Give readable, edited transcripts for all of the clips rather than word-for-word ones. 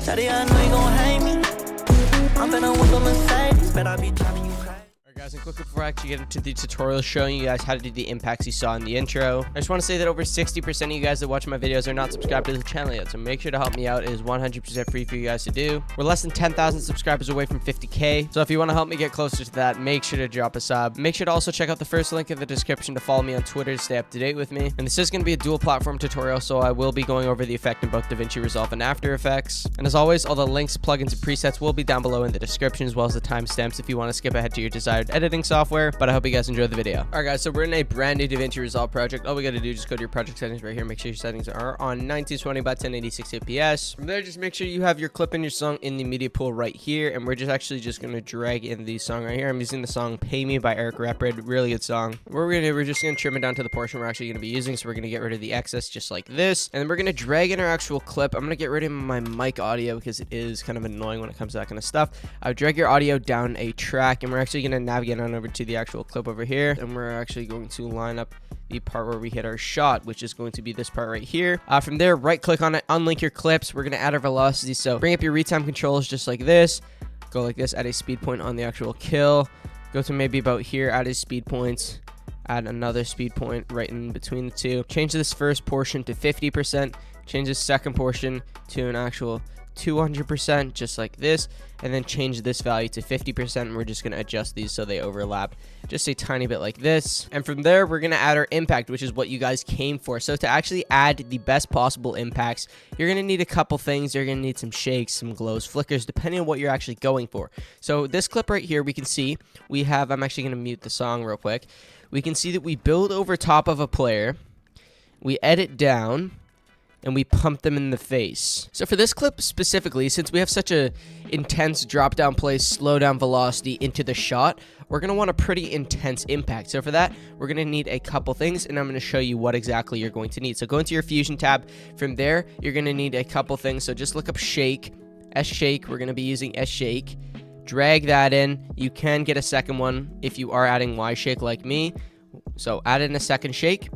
Shawty, I know you gon' hate me. I'm finna whip a Mercedes, but I be driving you crazy. Guys, and quickly before I actually get into the tutorial showing you guys how to do the impacts you saw in the intro, I just want to say that over 60% of you guys that watch my videos are not subscribed to the channel yet, so make sure to help me out. It is 100% free for you guys to do. We're less than 10,000 subscribers away from 50k, so if you want to help me get closer to that, make sure to drop a sub. Make sure to also check out the first link in the description to follow me on Twitter to stay up to date with me. And this is going to be a dual platform tutorial, so I will be going over the effect in both Davinci Resolve and After Effects. And as always, all the links, plugins, and presets will be down below in the description, as well as the timestamps if you want to skip ahead to your desired editing software. But I hope you guys enjoyed the video. Alright guys, so we're in a brand new Davinci Resolve project. All we gotta do is just go to your project settings right here. Make sure your settings are on 1920 by 1080 fps. From there, just make sure you have your clip and your song in the media pool right here. And we're just gonna drag in the song right here. I'm using the song Pay Me by Eric Raprid. Really good song. We're just gonna trim it down to the portion we're actually gonna be using. So we're gonna get rid of the excess just like this. And then we're gonna drag in our actual clip. I'm gonna get rid of my mic audio because it is kind of annoying when it comes to that kind of stuff. I would drag your audio down a track, and we're actually gonna navigate on over to the actual clip over here, and we're actually going to line up the part where we hit our shot, which is going to be this part right here. From there, right click on it, unlink your clips. We're going to add our velocity, so bring up your retime controls just like this, go like this, add a speed point on the actual kill, go to maybe about here, add a speed point, add another speed point right in between the two, change this first portion to 50%, change this second portion to an actual 200% just like this, and then change this value to 50%, and we're just going to adjust these so they overlap just a tiny bit like this. And from there, we're going to add our impact, which is what you guys came for. So to actually add the best possible impacts, you're going to need a couple things. You're going to need some shakes, some glows, flickers, depending on what you're actually going for. So this clip right here, we can see we have, I'm actually going to mute the song real quick. We can see that we build over top of a player, we edit down, and we pump them in the face. So for this clip specifically, since we have such a intense drop down play, slow down velocity into the shot, we're gonna want a pretty intense impact. So for that, we're gonna need a couple things, and I'm gonna show you what exactly you're going to need. So go into your Fusion tab. From there, you're gonna need a couple things. So just look up shake, S-shake. We're gonna be using S-shake. Drag that in. You can get a second one if you are adding Y-shake like me. So add in a second shake,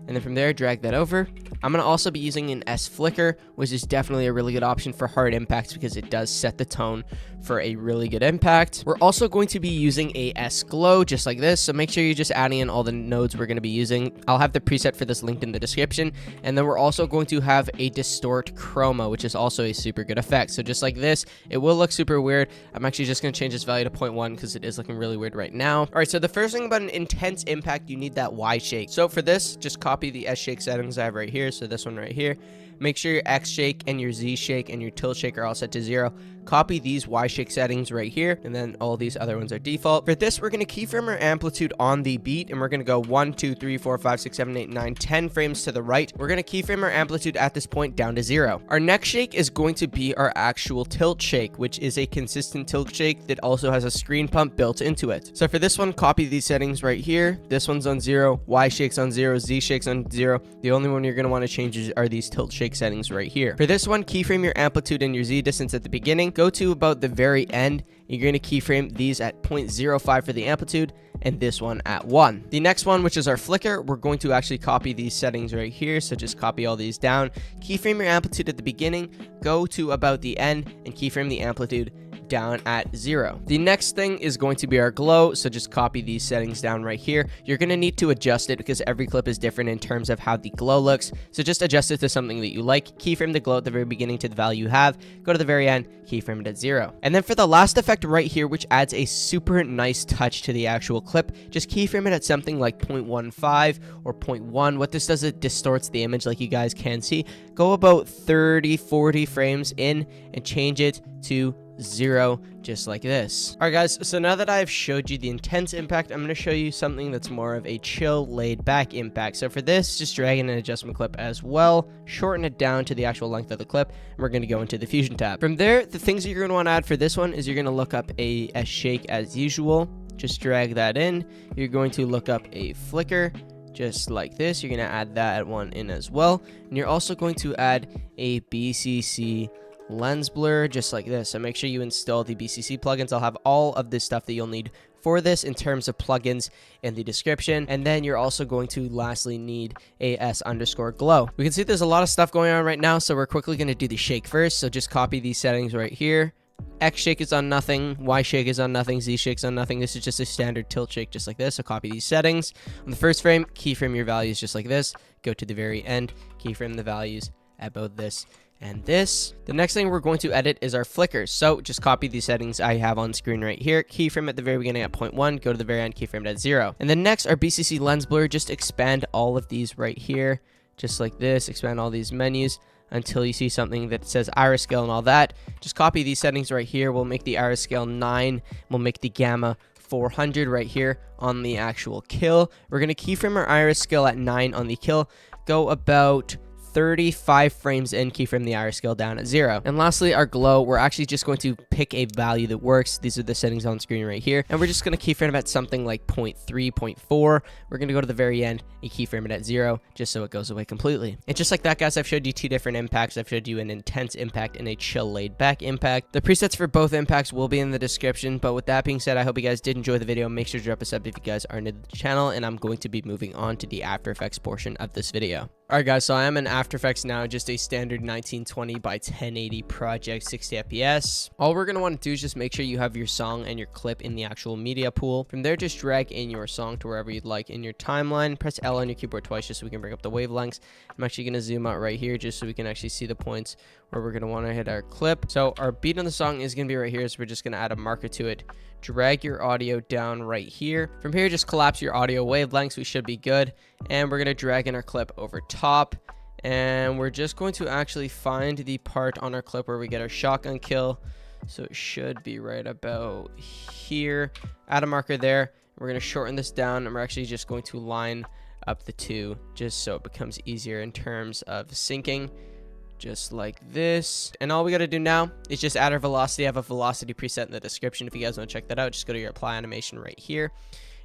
and then from there, drag that over. I'm going to also be using an S flicker, which is definitely a really good option for hard impacts because it does set the tone for a really good impact. We're also going to be using a S glow just like this, so make sure you're just adding in all the nodes we're going to be using. I'll have the preset for this linked in the description. And then we're also going to have a distort chroma, which is also a super good effect. So just like this, it will look super weird. I'm actually just going to change this value to 0.1 because it is looking really weird right now. All right, so the first thing about an intense impact, you need that Y shake. So for this, just copy the S shake settings I have right here. So this one right here. Make sure your X shake and your Z shake and your tilt shake are all set to 0. Copy these Y shake settings right here, and then all these other ones are default. For this, we're going to keyframe our amplitude on the beat, and we're going to go 1, 2, 3, 4, 5, 6, 7, 8, 9, 10 frames to the right. We're going to keyframe our amplitude at this point down to 0. Our next shake is going to be our actual tilt shake, which is a consistent tilt shake that also has a screen pump built into it. So for this one, copy these settings right here. This one's on 0, Y shake's on 0, Z shake's on 0. The only one you're going to want to change are these tilt shake settings right here. For this one, keyframe your amplitude and your Z distance at the beginning. Go to about the very end. You're going to keyframe these at 0.05 for the amplitude, and this one at 1. The next one, which is our flicker, we're going to actually copy these settings right here. So just copy all these down. Keyframe your amplitude at the beginning. Go to about the end and keyframe the amplitude down at 0. The next thing is going to be our glow, so just copy these settings down right here. You're going to need to adjust it because every clip is different in terms of how the glow looks, so just adjust it to something that you like. Keyframe the glow at the very beginning to the value you have, go to the very end, keyframe it at 0. And then for the last effect right here, which adds a super nice touch to the actual clip, just keyframe it at something like 0.15 or 0.1. What this does, it distorts the image like you guys can see. Go about 30-40 frames in and change it to 0 just like this. Alright guys, so now that I've showed you the intense impact, I'm going to show you something that's more of a chill, laid back impact. So for this, just drag in an adjustment clip as well, shorten it down to the actual length of the clip, and we're going to go into the Fusion tab. From there, the things that you're going to want to add for this one is you're going to look up a shake as usual. Just drag that in. You're going to look up a flicker just like this. You're going to add that one in as well, and you're also going to add a Bcc Lens Blur just like this. So make sure you install the BCC plugins. I'll have all of this stuff that you'll need for this in terms of plugins in the description. And then you're also going to lastly need AS_glow. We can see there's a lot of stuff going on right now, so we're quickly going to do the shake first. So just copy these settings right here. X shake is on nothing, Y shake is on nothing, Z shake's on nothing. This is just a standard tilt shake just like this. So copy these settings. On the first frame, keyframe your values just like this. Go to the very end, keyframe the values at both this and this. The next thing we're going to edit is our flickers. So just copy these settings I have on screen right here. Keyframe at the very beginning at 0.1, go to the very end, keyframe at 0. And then next, our Bcc Lens Blur, just expand all of these right here, just like this. Expand all these menus until you see something that says iris scale and all that. Just copy these settings right here. We'll make the iris scale 9. We'll make the gamma 400 right here on the actual kill. We're going to keyframe our iris scale at 9 on the kill. Go about 35 frames in, keyframe the iris scale down at 0. And lastly, our glow, we're actually just going to pick a value that works. These are the settings on screen right here. And we're just going to keyframe at something like 0.3, 0.4. We're going to go to the very end and keyframe it at 0, just so it goes away completely. And just like that, guys, I've showed you 2 different impacts. I've showed you an intense impact and a chill laid back impact. The presets for both impacts will be in the description. But with that being said, I hope you guys did enjoy the video. Make sure to drop a sub if you guys are new to the channel. And I'm going to be moving on to the After Effects portion of this video. Alright guys, so I am in After Effects now, just a standard 1920 by 1080 project, 60 FPS. All we're going to want to do is just make sure you have your song and your clip in the actual media pool. From there, just drag in your song to wherever you'd like in your timeline. Press L on your keyboard twice just so we can bring up the wavelengths. I'm actually going to zoom out right here just so we can actually see the points where we're going to want to hit our clip. So our beat on the song is going to be right here, so we're just going to add a marker to it. Drag your audio down right here. From here, just collapse your audio wavelengths. We should be good. And we're going to drag in our clip over top. And we're just going to actually find the part on our clip where we get our shotgun kill. So it should be right about here. Add a marker there. We're going to shorten this down, and we're actually just going to line up the two just so it becomes easier in terms of syncing. Just like this. And all we got to do now is just add our velocity. I have a velocity preset in the description if you guys want to check that out. Just go to your apply animation right here,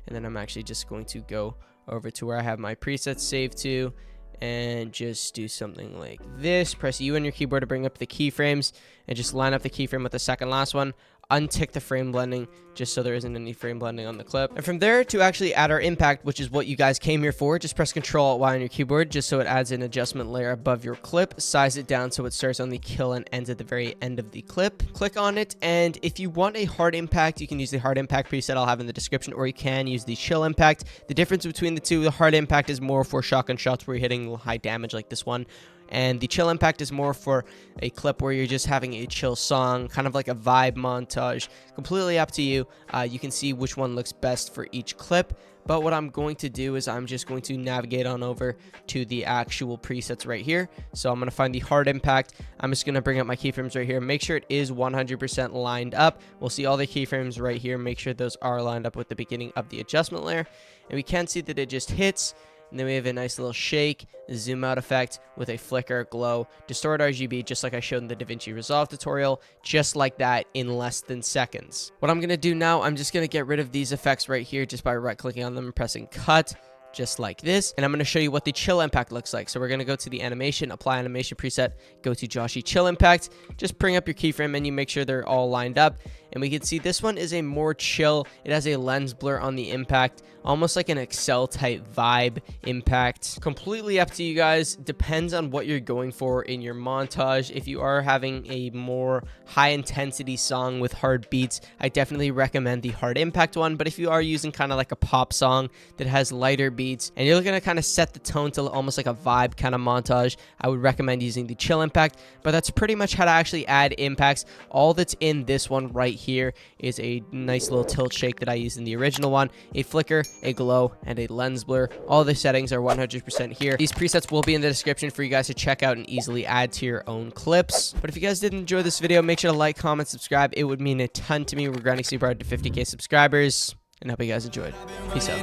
and then I'm actually just going to go over to where I have my presets saved to and just do something like this. Press U on your keyboard to bring up the keyframes and just line up the keyframe with the second last one. Untick the frame blending just so there isn't any frame blending on the clip. And from there, to actually add our impact, which is what you guys came here for, just press Ctrl-Alt-Y on your keyboard just so it adds an adjustment layer above your clip. Size it down so it starts on the kill and ends at the very end of the clip. Click on it, and if you want a hard impact, you can use the hard impact preset I'll have in the description, or you can use the chill impact. The difference between the two, the hard impact is more for shotgun shots where you're hitting high damage like this one. And the chill impact is more for a clip where you're just having a chill song, kind of like a vibe montage. Completely up to you. You can see which one looks best for each clip. But what I'm going to do is I'm just going to navigate on over to the actual presets right here. So I'm going to find the hard impact. I'm just going to bring up my keyframes right here. Make sure it is 100% lined up. We'll see all the keyframes right here. Make sure those are lined up with the beginning of the adjustment layer. And we can see that it just hits. And then we have a nice little shake, zoom out effect with a flicker, glow, distort RGB, just like I showed in the Davinci Resolve tutorial, just like that in less than seconds. What I'm going to do now, I'm just going to get rid of these effects right here just by right-clicking on them and pressing cut, just like this. And I'm going to show you what the chill impact looks like. So we're going to go to the animation, apply animation preset, go to Joshyy chill impact, just bring up your keyframe menu, make sure they're all lined up. And we can see this one is a more chill. It has a lens blur on the impact, almost like an Excel type vibe impact. Completely up to you guys. Depends on what you're going for in your montage. If you are having a more high intensity song with hard beats, I definitely recommend the hard impact one. But if you are using kind of like a pop song that has lighter beats and you're going to kind of set the tone to almost like a vibe kind of montage, I would recommend using the chill impact. But that's pretty much how to actually add impacts. All that's in this one right here is a nice little tilt shake that I used in the original one, a flicker, a glow, and a lens blur. All the settings are 100% here. These presets will be in the description for you guys to check out and easily add to your own clips. But if you guys did enjoy this video, make sure to like, comment, subscribe. It would mean a ton to me. We're grinding super hard to 50k subscribers, and I hope you guys enjoyed. Peace out.